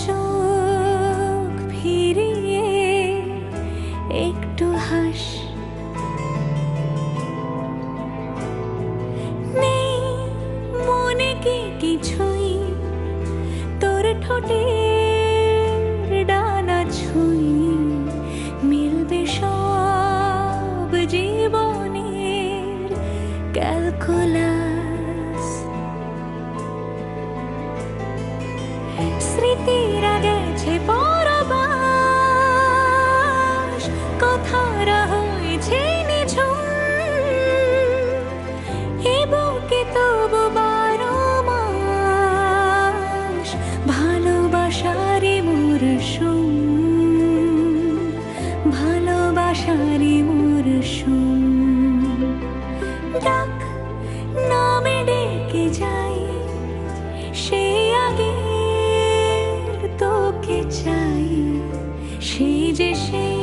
চোখ ফিরিয়ে একটু হাস। নেই মনে কি কিছুই তোর ঠোঁটের ডানা ছুঁই, মিলবে সব জীবনের ক্যালকুলাস। স্মৃতিরা গেছে পরবাস, কথারা হয়েছে নিঝুম, এ বুকে তবু 12 মাস ভালোবাসারই মরশুম, ভালোবাসারই মরশুম। ডাক নামে ডেকে যাই, সে আগে তোকে চাই, সে যে সেই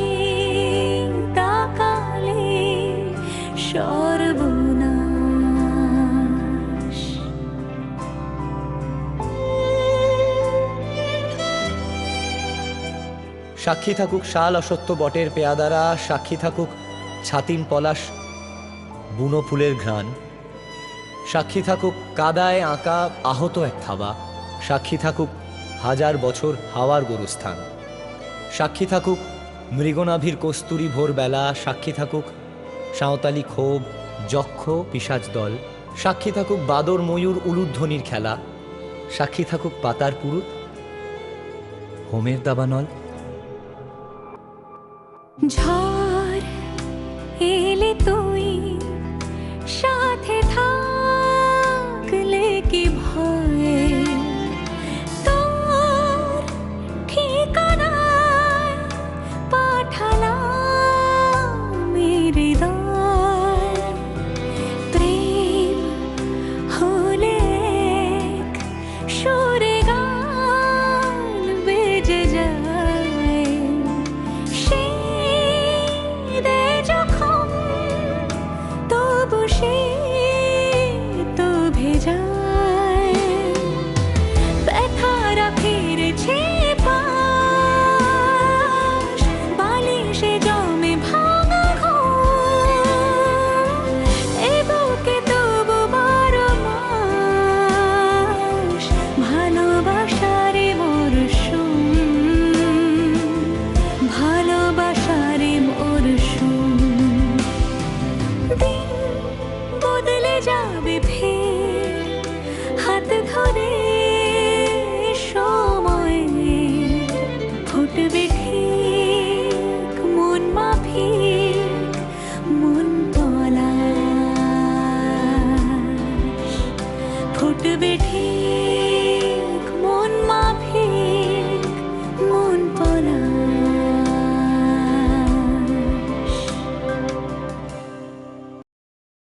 তাকালে সর্বনাশ। সাক্ষী থাকুক শাল অসত্য বটের পেয়াদারা, সাক্ষী থাকুক ছাতিম পলাশ বুনো ফুলের ঘ্রাণ, সাক্ষী থাকুক কাদায় আঁকা আহত এক থাবা, সাক্ষী থাকুক হাজার বছর হাওয়ার গোরস্থান, সাক্ষী থাকুক মৃগনাভির কস্তুরী ভোরবেলা, সাক্ষী থাকুক সাঁওতালি ক্ষোভ যক্ষ পিশাচ দল, সাক্ষী থাকুক বাদর ময়ূর উলুধ্বনির খেলা, সাক্ষী থাকুক পাতার পুরুত হোমের দাবানল। ঝড় এলে তুই সাথে থাকলে কি ভয়, তোর ঠিকানায় পাঠালাম হৃদয়। প্রেম হলে এক সুরে গান বেজে যায়, তবু সে তো ভেজায়। ব্যথারা ফিরেছে পাশ, বালিশে জমে ভাঙা ঘুম, এ বুকে তবু 12 মাস ভালোবাসারে মরশুম, ভালোবাসারে মরশুম। দিন বদলে যাবে ফের হাত ধরে সময়ে, ফুটবে ঠিক মন মাফিক মন পলাশ, ফুটবে ঠিক